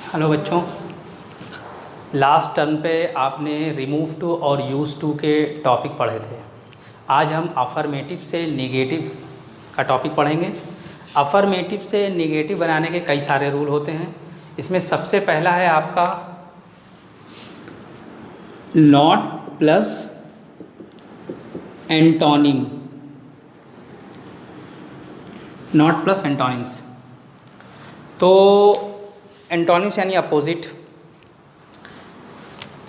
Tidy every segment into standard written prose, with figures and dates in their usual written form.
Hello बच्चों, last term पे आपने रिमूव टू और यूज़ टू के टॉपिक पढ़े थे। आज हम अफर्मेटिव से नेगेटिव का टॉपिक पढ़ेंगे। अफर्मेटिव से नेगेटिव बनाने के कई सारे रूल होते हैं। इसमें सबसे पहला है आपका not plus antonym. Not plus antonyms, तो एंटोनिम्स यानी अपोजिट।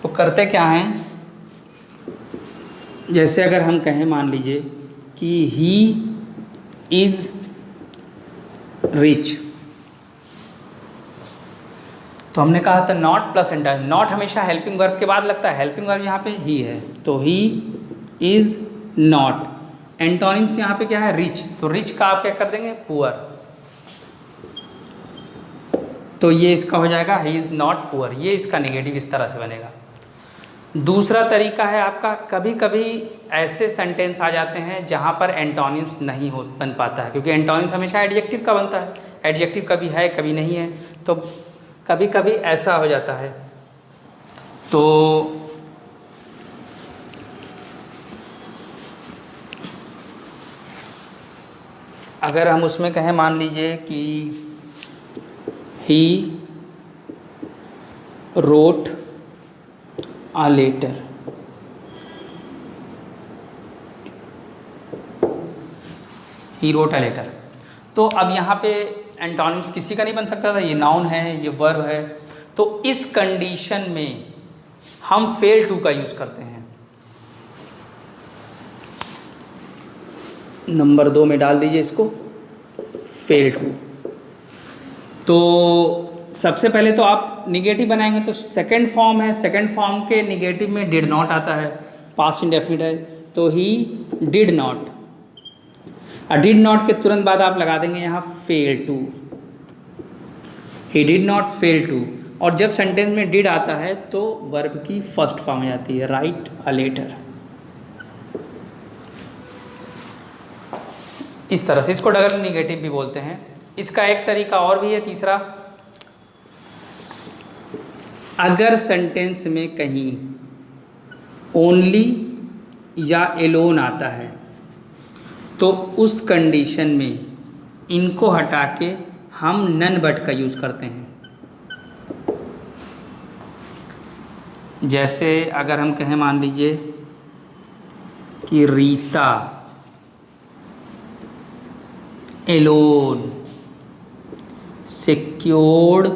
तो करते क्या हैं, जैसे अगर हम कहें, मान लीजिए कि ही इज़ रिच, तो हमने कहा था नॉट प्लस एंटोनिम। नॉट हमेशा हेल्पिंग वर्ब के बाद लगता है, हेल्पिंग वर्ब यहाँ पे ही है, तो ही इज़ नॉट। एंटोनिम्स यहाँ पे क्या है, रिच, तो रिच का आप क्या कर देंगे, पुअर। तो ये इसका हो जाएगा ही इज़ नॉट पुअर, ये इसका नेगेटिव इस तरह से बनेगा। दूसरा तरीका है आपका, कभी कभी ऐसे सेंटेंस आ जाते हैं जहाँ पर एंटोनिम्स नहीं बन पाता है, क्योंकि एंटोनिम्स हमेशा एडजेक्टिव का बनता है। एडजेक्टिव कभी है कभी नहीं है, तो कभी कभी ऐसा हो जाता है। तो अगर हम उसमें कहें, मान लीजिए कि he wrote a letter, he wrote a letter, तो अब यहाँ पे एंटोनिम्स किसी का नहीं बन सकता था, ये नाउन है, ये वर्ब है। तो इस कंडीशन में हम फेल टू का यूज़ करते हैं। नंबर 2 में डाल दीजिए इसको, फेल टू। तो सबसे पहले तो आप निगेटिव बनाएंगे, तो सेकंड फॉर्म है, सेकंड फॉर्म के निगेटिव में डिड नॉट आता है, पास्ट इंडेफिनिट है, तो ही डिड नॉट। और डिड नॉट के तुरंत बाद आप लगा देंगे यहाँ fail to, he did not fail to. और जब सेंटेंस में डिड आता है तो वर्ब की फर्स्ट फॉर्म आ जाती है, राइट अ लेटर। इस तरह से इसको डबल निगेटिव भी बोलते हैं। इसका एक तरीका और भी है, तीसरा, अगर सेंटेंस में कहीं ओनली या एलोन आता है तो उस कंडीशन में इनको हटा के हम नन बट का यूज़ करते हैं। जैसे अगर हम कहें, मान लीजिए कि Rita alone secured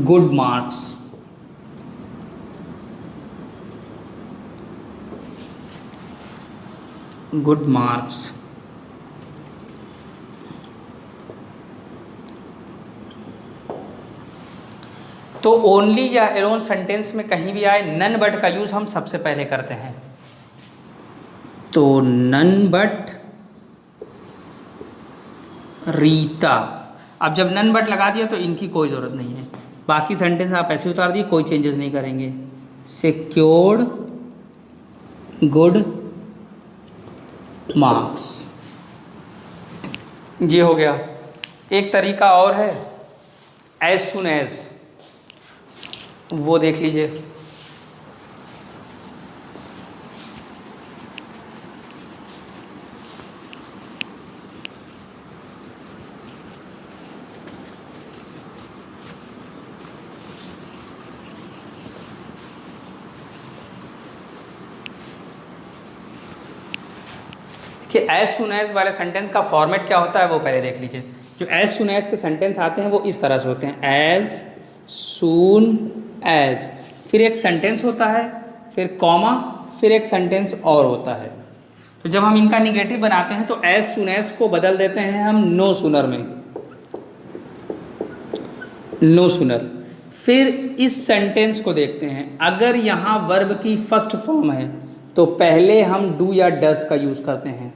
good marks, good marks। तो ओनली या एलोन सेंटेंस में कहीं भी आए, नन बट का यूज़ हम सबसे पहले करते हैं। तो नन बट रीता। अब जब नन बट लगा दिया तो इनकी कोई ज़रूरत नहीं है, बाकी सेंटेंस आप ऐसे उतार दिए, कोई चेंजेस नहीं करेंगे। सिक्योर्ड गुड मार्क्स, ये हो गया। एक तरीका और है, एज सुन एज, वो देख लीजिए। कि एज सुन एज वाले सेंटेंस का फॉर्मेट क्या होता है वो पहले देख लीजिए। जो एज सुन एज के सेंटेंस आते हैं वो इस तरह से होते हैं, एज सून एज, फिर एक सेंटेंस होता है, फिर कॉमा, फिर एक सेंटेंस और होता है। तो जब हम इनका निगेटिव बनाते हैं तो एज सुन एज को बदल देते हैं हम नो सूनर में, नो सूनर। फिर इस सेंटेंस को देखते हैं, अगर यहाँ वर्ब की फर्स्ट फॉर्म है तो पहले हम डू या डस का यूज़ करते हैं,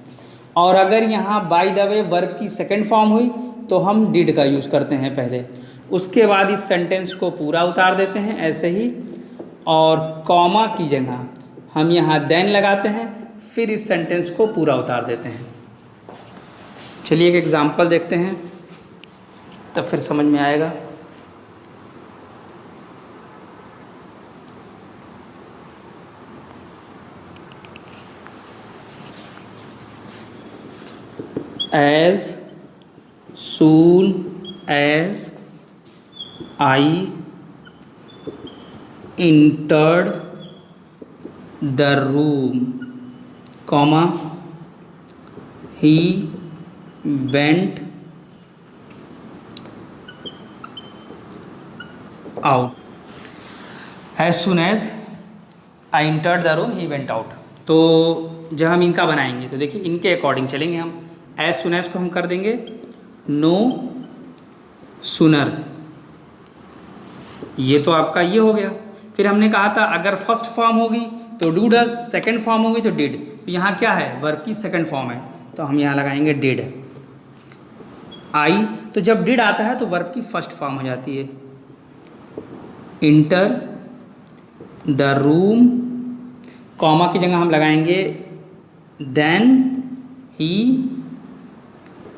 और अगर यहाँ बाय द वे वर्ब की सेकंड फॉर्म हुई तो हम डिड का यूज़ करते हैं पहले। उसके बाद इस सेंटेंस को पूरा उतार देते हैं ऐसे ही, और कॉमा की जगह हम यहाँ देन लगाते हैं, फिर इस सेंटेंस को पूरा उतार देते हैं। चलिए एक एग्जांपल देखते हैं, तब फिर समझ में आएगा। as soon as I entered the room, comma, he went out. As soon as I entered the room, he went out. तो जब हम इनका बनाएंगे तो देखिए इनके अकॉर्डिंग चलेंगे हम। एज सुन एज को हम कर देंगे नो सुनर, ये तो आपका ये हो गया। फिर हमने कहा था अगर फर्स्ट फॉर्म होगी तो डू डज, सेकेंड फॉर्म होगी तो डिड। तो यहाँ क्या है, वर्ब की सेकेंड फॉर्म है तो हम यहाँ लगाएंगे डिड। आई, तो जब डिड आता है तो वर्ब की फर्स्ट फॉर्म हो जाती है। इंटर द रूम, कॉमा की जगह हम लगाएंगे देन ही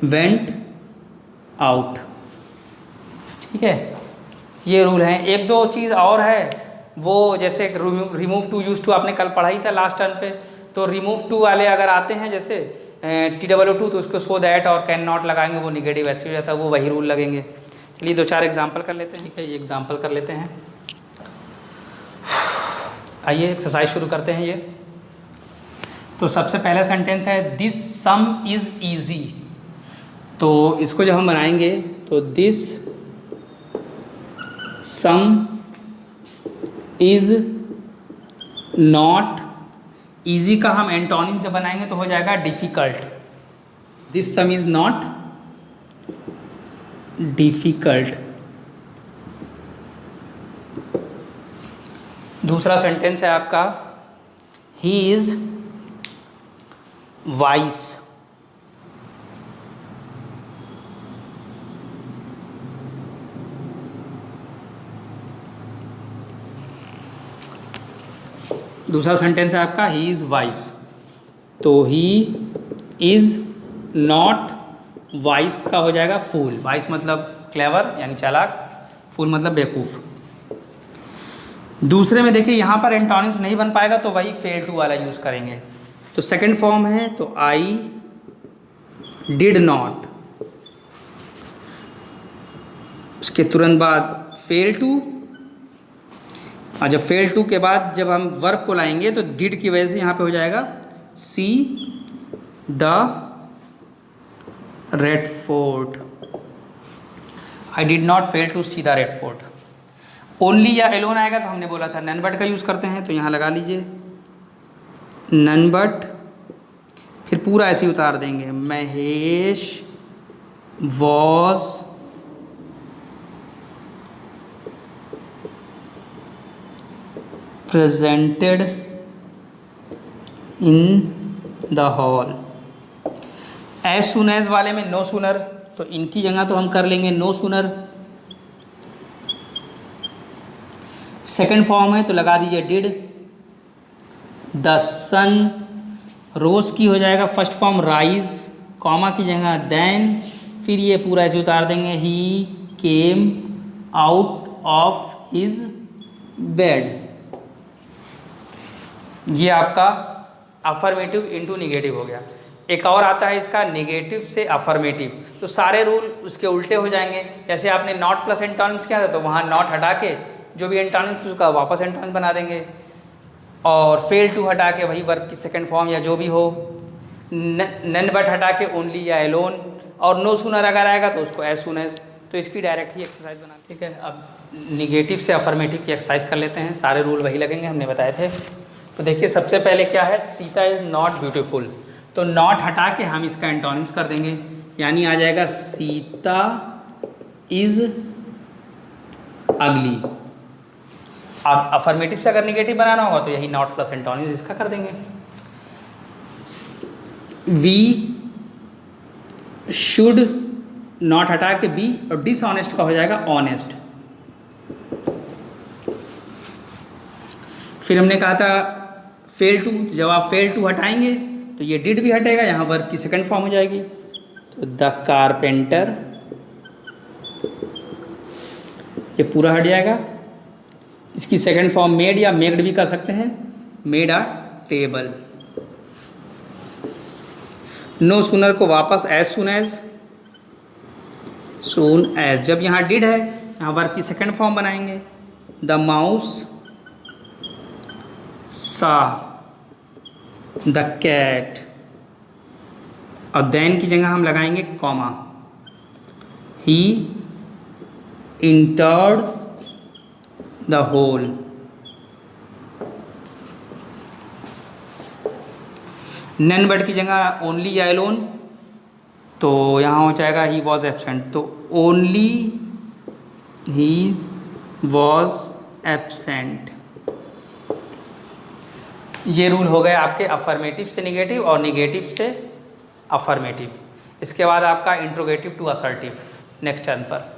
वेंट आउट। ठीक है, ये रूल है। एक दो चीज़ और है, वो जैसे रिमूव टू यूज टू आपने कल पढ़ा ही था लास्ट टर्न पे। तो रिमूव टू वाले अगर आते हैं जैसे TW2 तो उसको सो दैट और कैन नॉट लगाएंगे, वो निगेटिव ऐसे हो जाता है, वो वही रूल लगेंगे। चलिए दो चार एग्जाम्पल कर लेते हैं। ठीक है, ये एग्जाम्पल कर लेते हैं। आइए एक्सरसाइज शुरू करते हैं। ये तो सबसे पहला सेंटेंस है दिस सम इज़ ईजी। तो इसको जब हम बनाएंगे तो this some is not, easy का हम एंटोनिम जब बनाएंगे तो हो जाएगा difficult. This some is not difficult. दूसरा सेंटेंस है आपका ही इज़ वाइस। दूसरा सेंटेंस है आपका ही इज़ वाइस। तो ही इज़ नॉट वाइस का हो जाएगा फूल। वाइस मतलब क्लेवर यानी चालाक, फूल मतलब बेवकूफ़। दूसरे में देखिए यहाँ पर एंटोनिम्स नहीं बन पाएगा तो वही फेल टू वाला यूज़ करेंगे। तो सेकंड फॉर्म है तो आई डिड नॉट, उसके तुरंत बाद फेल टू, और जब फेल टू के बाद जब हम वर्ब को लाएंगे तो डिड की वजह से यहाँ पे हो जाएगा see the Red Fort. I did not fail to see the Red Fort. Only या एलोन आएगा तो हमने बोला था नन बट का यूज़ करते हैं, तो यहाँ लगा लीजिए नन बट, फिर पूरा ऐसे ही उतार देंगे Mahesh was presented in the hall. As soon as वाले में नो सुनर, तो इनकी जगह तो हम कर लेंगे नो सुनर। सेकेंड फॉर्म है तो लगा दीजिए डिड। द सन, रोज की हो जाएगा फर्स्ट फॉर्म राइज, कॉमा की जगह देन, फिर ये पूरा ऐसे उतार देंगे ही came out of his bed. ये आपका अफर्मेटिव इनटू निगेटिव हो गया। एक और आता है इसका निगेटिव से अफर्मेटिव, तो सारे रूल उसके उल्टे हो जाएंगे। जैसे आपने नॉट प्लस एंटोनिम्स किया था तो वहाँ नॉट हटा के जो भी एंटोनिम्स उसका वापस एंटोनिम्स बना देंगे, और फेल टू हटा के वही वर्ब की सेकंड फॉर्म या जो भी हो, नन बट हटा के ओनली या एलोन, और नो सूनर अगर आएगा तो उसको एज सुन एज। तो इसकी डायरेक्ट ही एक्सरसाइज बना। ठीक है, अब निगेटिव से अफर्मेटिव की एक्सरसाइज कर लेते हैं। सारे रूल वही लगेंगे, हमने बताए थे। तो देखिए सबसे पहले क्या है, सीता इज़ नॉट ब्यूटीफुल, तो नॉट हटा के हम इसका एंटोनिम्स कर देंगे, यानी आ जाएगा सीता इज़ अगली। आप अफर्मेटिव से अगर निगेटिव बनाना होगा तो यही नॉट प्लस एंटोनिम्स इसका कर देंगे। वी शुड, नॉट हटा के बी, और डिसऑनेस्ट का हो जाएगा ऑनेस्ट। फिर हमने कहा था फेल टू, जब आप फेल टू हटाएंगे तो ये डिड भी हटेगा, यहाँ वर्ब की सेकंड फॉर्म हो जाएगी। तो द कारपेंटर, ये पूरा हट जाएगा। इसकी सेकंड फॉर्म मेड या मेक्ड भी कर सकते हैं, made a table. No sooner को वापस एज सून एज, जब यहाँ डिड है यहाँ वर्ब की सेकंड फॉर्म बनाएंगे, the mouse saw the cat, और देन की जगह हम लगाएंगे comma, he entered the hole. None word की जगह ओनली या एलोन, तो यहाँ हो जाएगा ही वॉज एब्सेंट, तो ओनली ही वॉज एब्सेंट। ये रूल हो गए आपके अफर्मेटिव से निगेटिव और निगेटिव से अफर्मेटिव। इसके बाद आपका interrogative to assertive next turn पर।